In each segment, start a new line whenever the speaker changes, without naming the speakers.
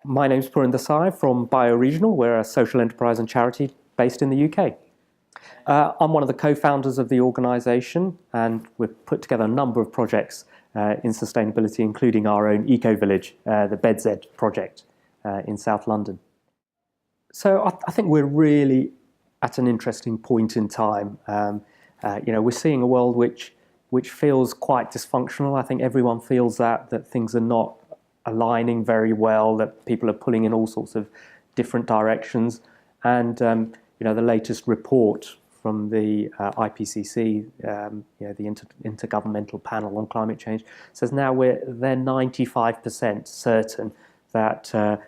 My name's Puran Desai from Bioregional. We're a social enterprise and charity based in the UK. I'm one of the co-founders of the organisation, and we've put together a number of projects in sustainability, including our own eco-village, the BedZ project in South London. So I think we're really at an interesting point in time. We're seeing a world which feels quite dysfunctional. I think everyone feels that things are not aligning very well, that people are pulling in all sorts of different directions. And the latest report from the IPCC, the Intergovernmental Panel on Climate Change, says now they're 95% certain that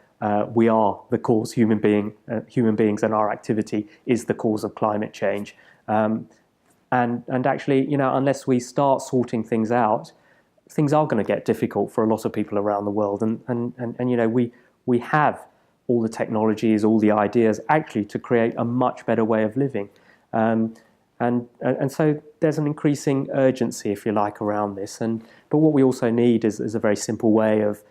we are the cause. Human beings and our activity is the cause of climate change. And actually, unless we start sorting things out, things are going to get difficult for a lot of people around the world. And we have all the technologies, all the ideas actually to create a much better way of living. And so there's an increasing urgency, if you like, around this. But what we also need is a very simple way of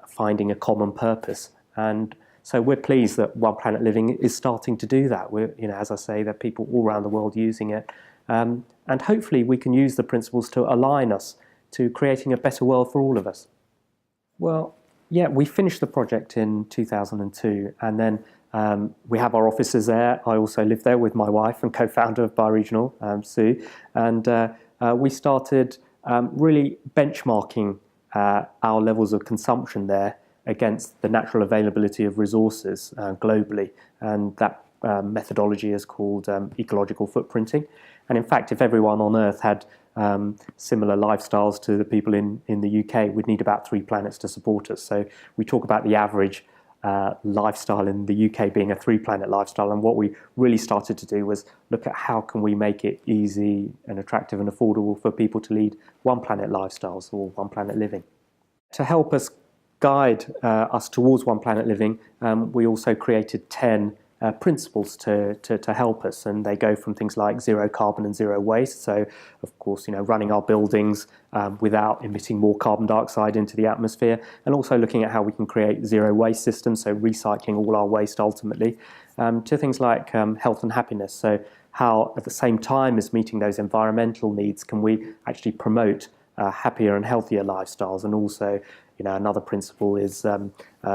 finding a common purpose. And so we're pleased that One Planet Living is starting to do that. As I say, there are people all around the world using it. And hopefully we can use the principles to align us to creating a better world for all of us. Well, yeah, we finished the project in 2002, and then we have our offices there. I also live there with my wife and co-founder of Bioregional, Sue, and we started really benchmarking our levels of consumption there against the natural availability of resources globally, and that methodology is called ecological footprinting. And in fact, if everyone on Earth had similar lifestyles to the people in the UK, we'd need about 3 planets to support us. So we talk about the average lifestyle in the UK being a 3-planet lifestyle, and what we really started to do was look at how can we make it easy and attractive and affordable for people to lead 1-planet lifestyles or 1-planet living. To help us guide us towards 1-planet living, we also created 10 principles to help us, and they go from things like zero carbon and zero waste. So, of course, running our buildings without emitting more carbon dioxide into the atmosphere, and also looking at how we can create zero waste systems, so recycling all our waste ultimately, to things like health and happiness. So, how at the same time as meeting those environmental needs, can we actually promote happier and healthier lifestyles? And also, another principle is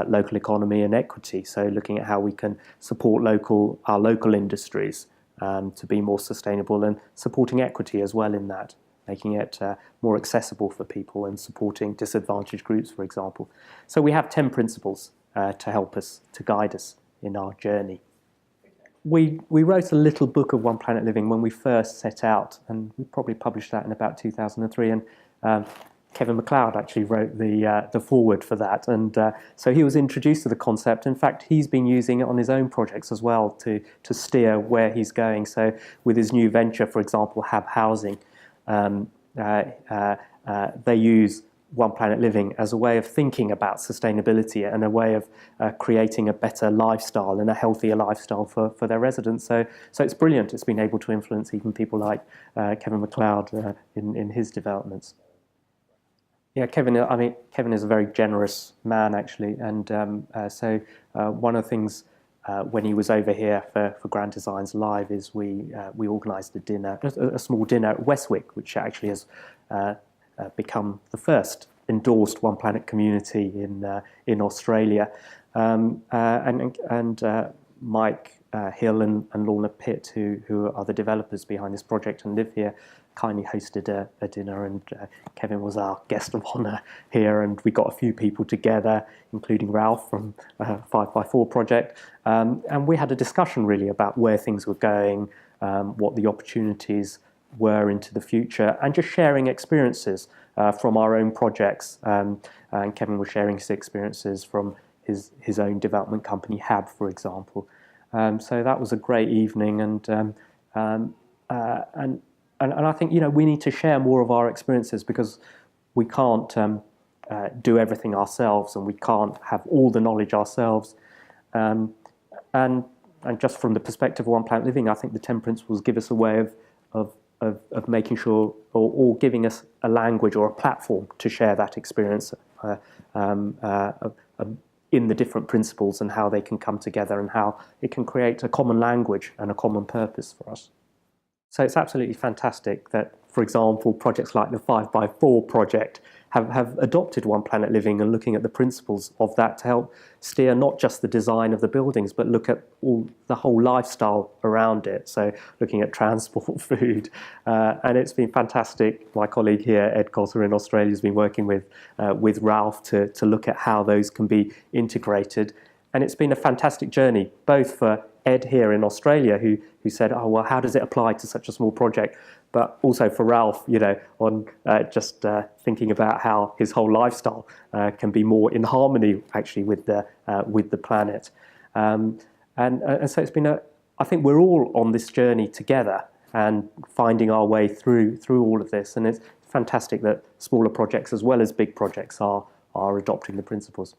local economy and equity. So looking at how we can support our local industries to be more sustainable, and supporting equity as well in that, making it more accessible for people and supporting disadvantaged groups, for example. So we have 10 principles to help us, to guide us in our journey. We wrote a little book of One Planet Living when we first set out, and we probably published that in about 2003. And Kevin MacLeod actually wrote the foreword for that, and so he was introduced to the concept. In fact, he's been using it on his own projects as well to steer where he's going. So with his new venture, for example, Hab Housing, they use One Planet Living as a way of thinking about sustainability and a way of creating a better lifestyle and a healthier lifestyle for their residents. So it's brilliant. It's been able to influence even people like Kevin MacLeod in his developments. Yeah, Kevin is a very generous man, actually, and so one of the things when he was over here for Grand Designs Live is we organised a dinner, a small dinner at Westwick, which actually has become the first endorsed One Planet community in Australia, and Mike Hill and Lorna Pitt, who are the developers behind this project and live here, kindly hosted a dinner, and Kevin was our guest of honour here, and we got a few people together, including Ralph from 5x4 Project, and we had a discussion really about where things were going, what the opportunities were into the future, and just sharing experiences from our own projects. And Kevin was sharing his experiences from his own development company, Hab, for example. So that was a great evening, and I think we need to share more of our experiences, because we can't do everything ourselves, and we can't have all the knowledge ourselves. And just from the perspective of One Planet Living, I think the 10 principles give us a way of making sure, or giving us a language or a platform to share that experience, in the different principles and how they can come together and how it can create a common language and a common purpose for us. So it's absolutely fantastic that, for example, projects like the 5x4 project have adopted One Planet Living and looking at the principles of that to help steer not just the design of the buildings, but look at the whole lifestyle around it. So looking at transport, food, and it's been fantastic. My colleague here, Ed Cotter in Australia, has been working with Ralph to look at how those can be integrated. And it's been a fantastic journey, both for Ed here in Australia, who said, oh, well, how does it apply to such a small project? But also for Ralph, on just thinking about how his whole lifestyle can be more in harmony, actually, with the planet. And so it's been I think we're all on this journey together and finding our way through all of this. And it's fantastic that smaller projects as well as big projects are adopting the principles.